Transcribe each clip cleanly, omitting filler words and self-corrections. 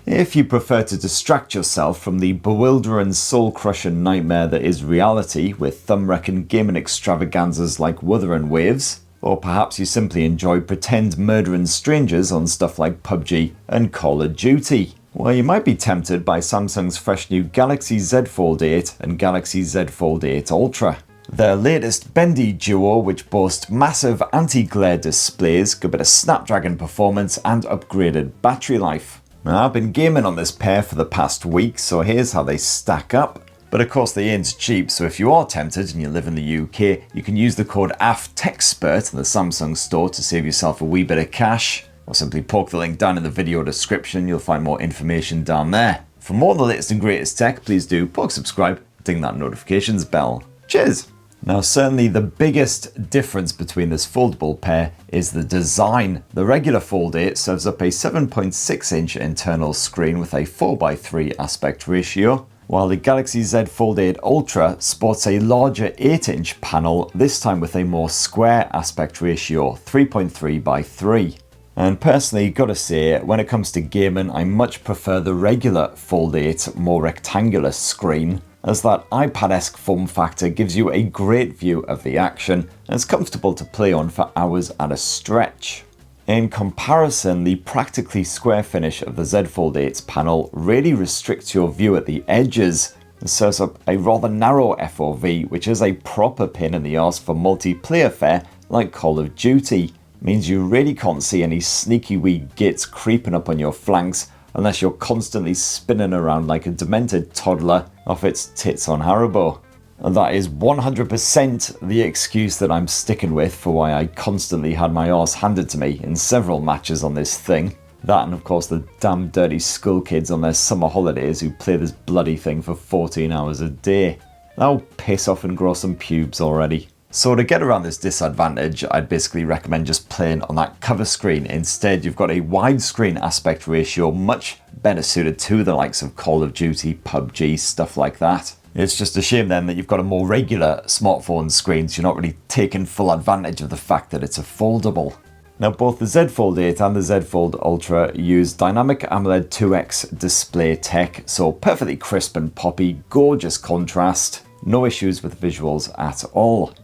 If you prefer to distract yourself from the bewildering, soul-crushing nightmare that is reality with thumb-wrecking gaming extravaganzas like Wuthering waves, or perhaps you simply enjoy pretend murdering strangers on stuff like PUBG and Call of Duty, well, you might be tempted by Samsung's fresh new Galaxy Z Fold 8 and Galaxy Z Fold 8 Ultra. Their latest bendy duo, which boast massive anti-glare displays, good bit of Snapdragon performance and upgraded battery life. Now, I've been gaming on this pair for the past week, so here's how they stack up. But of course they ain't cheap, so if you are tempted and you live in the UK, you can use the code AFTEXPERT in the Samsung store to save yourself a wee bit of cash. Or simply poke the link down in the video description, you'll find more information down there. For more of the latest and greatest tech, please do poke subscribe, ding that notifications bell. Cheers! Now, certainly the biggest difference between this foldable pair is the design. The regular Fold 8 serves up a 7.6-inch internal screen with a 4:3 aspect ratio, while the Galaxy Z Fold 8 Ultra sports a larger 8-inch panel, this time with a more square aspect ratio, 3.3:3. And personally, gotta say, when it comes to gaming, I much prefer the regular Fold 8 more rectangular screen, as that iPad-esque form factor gives you a great view of the action and it's comfortable to play on for hours at a stretch. In comparison, the practically square finish of the Z Fold 8's panel really restricts your view at the edges and serves up a rather narrow FOV, which is a proper pain in the arse for multiplayer fare like Call of Duty. Means you really can't see any sneaky wee gits creeping up on your flanks unless you're constantly spinning around like a demented toddler off its tits on Haribo. And that is 100% the excuse that I'm sticking with for why I constantly had my arse handed to me in several matches on this thing. That and of course the damn dirty school kids on their summer holidays who play this bloody thing for 14 hours a day. That'll piss off and grow some pubes already. So to get around this disadvantage, I'd basically recommend just playing on that cover screen. Instead, you've got a widescreen aspect ratio, much better suited to the likes of Call of Duty, PUBG, stuff like that. It's just a shame then that you've got a more regular smartphone screen, so you're not really taking full advantage of the fact that it's a foldable. Now, both the Z Fold 8 and the Z Fold Ultra use Dynamic AMOLED 2X display tech, so perfectly crisp and poppy, gorgeous contrast, no issues with visuals at all.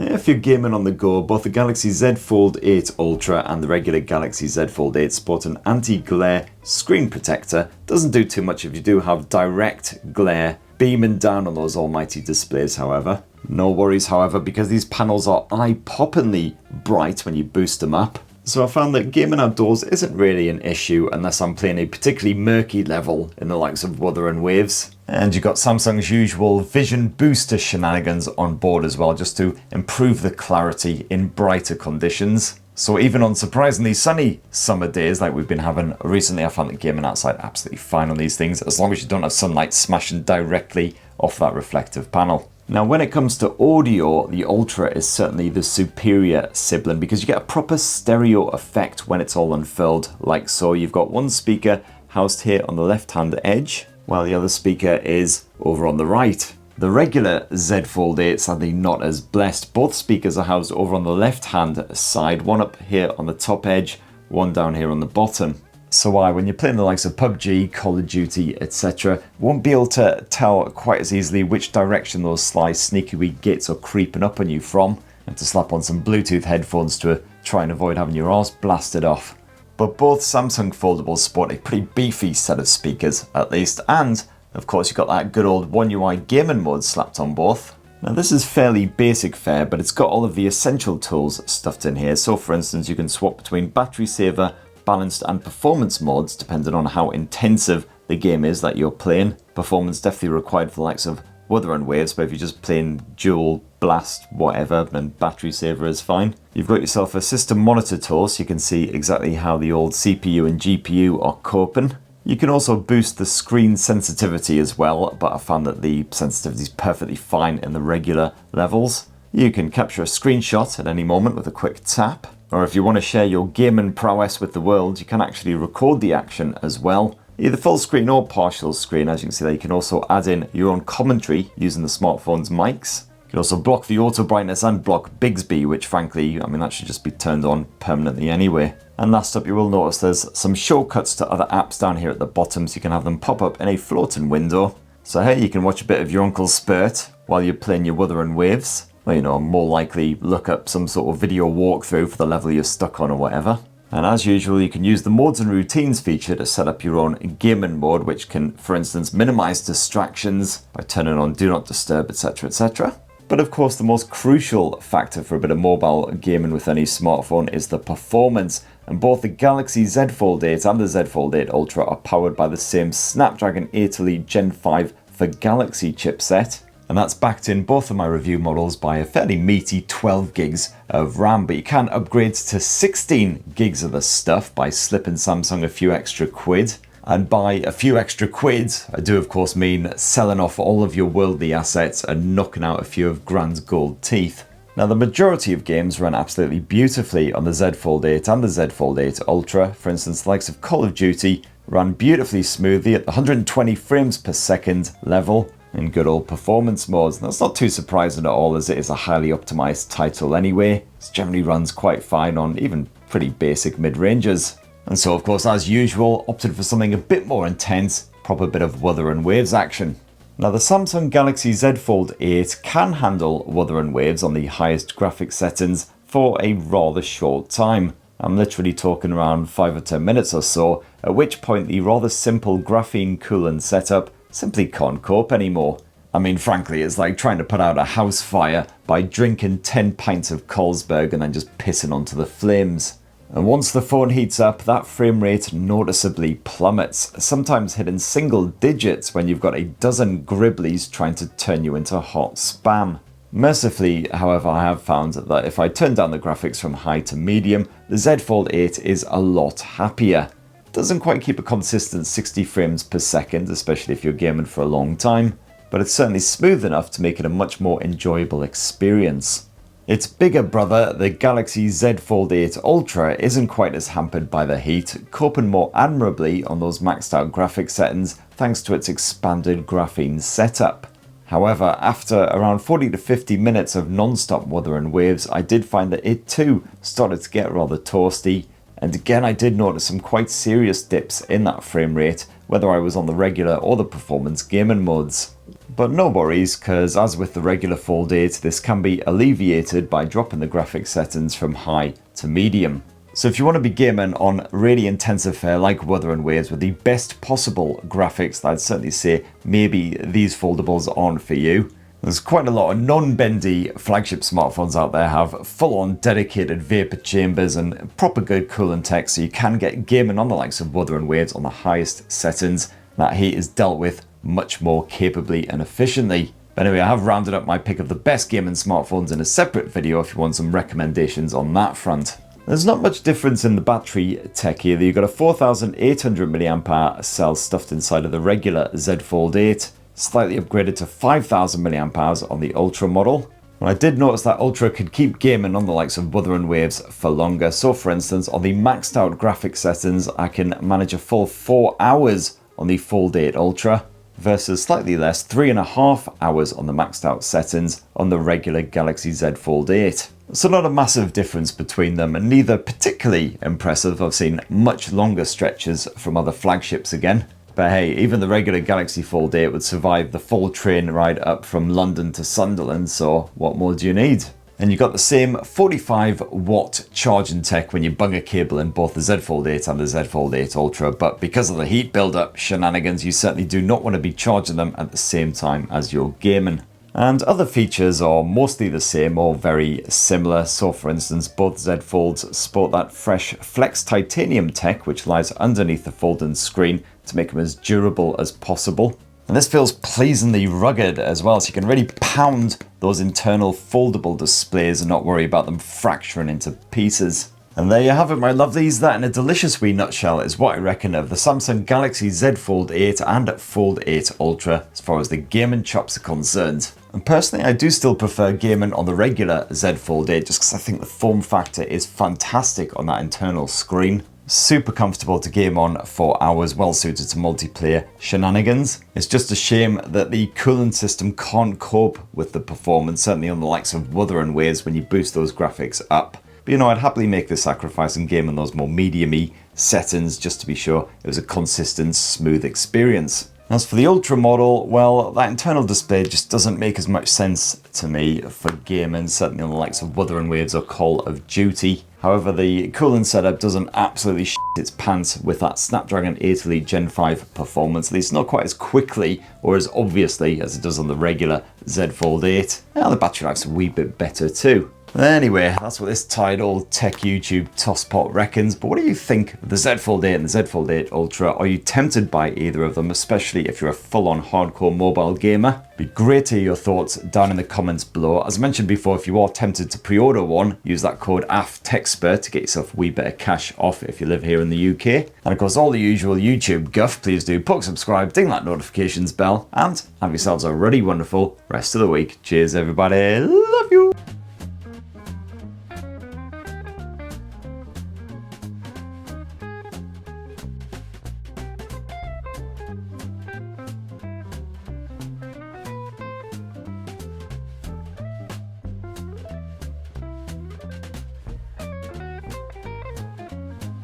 If you're gaming on the go, both the Galaxy Z Fold 8 Ultra and the regular Galaxy Z Fold 8 sport an anti-glare screen protector. Doesn't do too much if you do have direct glare beaming down on those almighty displays, however. No worries, however, because these panels are eye-poppingly bright when you boost them up. So I found that gaming outdoors isn't really an issue unless I'm playing a particularly murky level in the likes of Wuthering waves. And you've got Samsung's usual vision booster shenanigans on board as well, just to improve the clarity in brighter conditions. So even on surprisingly sunny summer days like we've been having recently, I found that gaming outside absolutely fine on these things, as long as you don't have sunlight smashing directly off that reflective panel. Now, when it comes to audio, the Ultra is certainly the superior sibling because you get a proper stereo effect when it's all unfurled, like so. You've got one speaker housed here on the left-hand edge, while the other speaker is over on the right. The regular Z Fold 8 sadly not as blessed. Both speakers are housed over on the left-hand side, one up here on the top edge, one down here on the bottom. So when you're playing the likes of PUBG, Call of Duty, etc., won't be able to tell quite as easily which direction those sly sneaky wee gits are creeping up on you from, and to slap on some Bluetooth headphones to try and avoid having your arse blasted off. But both Samsung foldables sport a pretty beefy set of speakers, at least, and of course you've got that good old One UI gaming mode slapped on both. Now this is fairly basic fare, but it's got all of the essential tools stuffed in here. So for instance, you can swap between battery saver, balanced and performance modes depending on how intensive the game is that you're playing. Performance definitely required for the likes of Wuthering waves, but if you're just playing dual blast whatever, then battery saver is fine. You've got yourself a system monitor tool so you can see exactly how the old CPU and GPU are coping. You can also boost the screen sensitivity as well, but I found that the sensitivity is perfectly fine in the regular levels. You can capture a screenshot at any moment with a quick tap. Or if you want to share your gaming prowess with the world, you can actually record the action as well. Either full screen or partial screen. As you can see there, you can also add in your own commentary using the smartphone's mics. You can also block the auto brightness and block Bixby, which frankly, I mean, that should just be turned on permanently anyway. And last up, you will notice there's some shortcuts to other apps down here at the bottom, so you can have them pop up in a floating window. So here you can watch a bit of your uncle's spurt while you're playing your Wuthering waves. Well, you know, more likely look up some sort of video walkthrough for the level you're stuck on or whatever. And as usual, you can use the modes and routines feature to set up your own gaming mode, which can, for instance, minimize distractions by turning on do not disturb, etc, etc. But of course, the most crucial factor for a bit of mobile gaming with any smartphone is the performance. And both the Galaxy Z Fold 8 and the Z Fold 8 Ultra are powered by the same Snapdragon 8 Elite Gen 5 for Galaxy chipset. And that's backed in both of my review models by a fairly meaty 12 gigs of RAM, but you can upgrade to 16 gigs of the stuff by slipping Samsung a few extra quid. And by a few extra quid, I do of course mean selling off all of your worldly assets and knocking out a few of Grand's gold teeth. Now, the majority of games run absolutely beautifully on the Z Fold 8 and the Z Fold 8 Ultra. For instance, the likes of Call of Duty ran beautifully smoothly at the 120 frames per second level in good old performance modes. And that's not too surprising at all, as it is a highly optimized title anyway. It generally runs quite fine on even pretty basic mid-ranges. And so, of course, as usual, opted for something a bit more intense, proper bit of Wuthering waves action. Now, the Samsung Galaxy Z Fold 8 can handle Wuthering waves on the highest graphics settings for a rather short time. I'm literally talking around 5 or 10 minutes or so, at which point the rather simple graphene coolant setup simply can't cope anymore. I mean, frankly, it's like trying to put out a house fire by drinking 10 pints of Carlsberg and then just pissing onto the flames. And once the phone heats up, that frame rate noticeably plummets, sometimes hitting single digits when you've got a dozen gribblies trying to turn you into hot spam. Mercifully, however, I have found that if I turn down the graphics from high to medium, the Z Fold 8 is a lot happier. Doesn't quite keep a consistent 60 frames per second, especially if you're gaming for a long time, but it's certainly smooth enough to make it a much more enjoyable experience. Its bigger brother, the Galaxy Z Fold 8 Ultra, isn't quite as hampered by the heat, coping more admirably on those maxed out graphics settings thanks to its expanded graphene setup. However, after around 40 to 50 minutes of non-stop Wuthering waves, I did find that it too started to get rather toasty. And again, I did notice some quite serious dips in that frame rate, whether I was on the regular or the performance gaming modes. But no worries, because as with the regular Fold 8, this can be alleviated by dropping the graphics settings from high to medium. So if you want to be gaming on really intensive fare like Wuthering waves with the best possible graphics, I'd certainly say maybe these foldables aren't for you. There's quite a lot of non-bendy flagship smartphones out there have full-on dedicated vapor chambers and proper good coolant tech, so you can get gaming on the likes of Wuthering waves on the highest settings. That heat is dealt with much more capably and efficiently. But anyway, I have rounded up my pick of the best gaming smartphones in a separate video if you want some recommendations on that front. There's not much difference in the battery tech either. You've got a 4800 mAh cell stuffed inside of the regular Z Fold 8, slightly upgraded to 5000 mAh on the Ultra model. And I did notice that Ultra could keep gaming on the likes of Wuthering waves for longer. So for instance, on the maxed out graphics settings, I can manage a full 4 hours on the Fold 8 Ultra versus slightly less, 3.5 hours on the maxed out settings on the regular Galaxy Z Fold 8. So not a massive difference between them, and neither particularly impressive. I've seen much longer stretches from other flagships again. But hey, even the regular Galaxy Fold 8 would survive the full train ride up from London to Sunderland, so what more do you need? And you've got the same 45 watt charging tech when you bung a cable in both the Z Fold 8 and the Z Fold 8 Ultra, but because of the heat build-up shenanigans, you certainly do not want to be charging them at the same time as you're gaming. And other features are mostly the same or very similar. So for instance, both Z Folds sport that fresh Flex titanium tech which lies underneath the folding screen to make them as durable as possible. And this feels pleasingly rugged as well, so you can really pound those internal foldable displays and not worry about them fracturing into pieces. And there you have it, my lovelies. That in a delicious wee nutshell is what I reckon of the Samsung Galaxy Z Fold 8 and Fold 8 Ultra as far as the gaming chops are concerned. And personally, I do still prefer gaming on the regular Z Fold 8 just because I think the form factor is fantastic on that internal screen. Super comfortable to game on for hours, well suited to multiplayer shenanigans. It's just a shame that the cooling system can't cope with the performance, certainly on the likes of Wuthering waves when you boost those graphics up. But I'd happily make the sacrifice and game in those more medium-y settings just to be sure it was a consistent, smooth experience. As for the Ultra model, well, that internal display just doesn't make as much sense to me for gaming, certainly on the likes of Wuthering Waves or Call of Duty. However, the cooling setup doesn't absolutely shit its pants with that Snapdragon 8 Elite Gen 5 performance, at least not quite as quickly or as obviously as it does on the regular Z Fold 8. And the battery life's a wee bit better too. Anyway, that's what this tired old tech YouTube tosspot reckons, but what do you think of the Z Fold 8 and the Z Fold 8 Ultra? Are you tempted by either of them, especially if you're a full-on hardcore mobile gamer? It'd be great to hear your thoughts down in the comments below. As mentioned before, if you are tempted to pre-order one, use that code AFTEXPERT to get yourself a wee bit of cash off if you live here in the UK. And of course, all the usual YouTube guff, please do poke subscribe, ding that notifications bell, and have yourselves a really wonderful rest of the week. Cheers everybody, love you!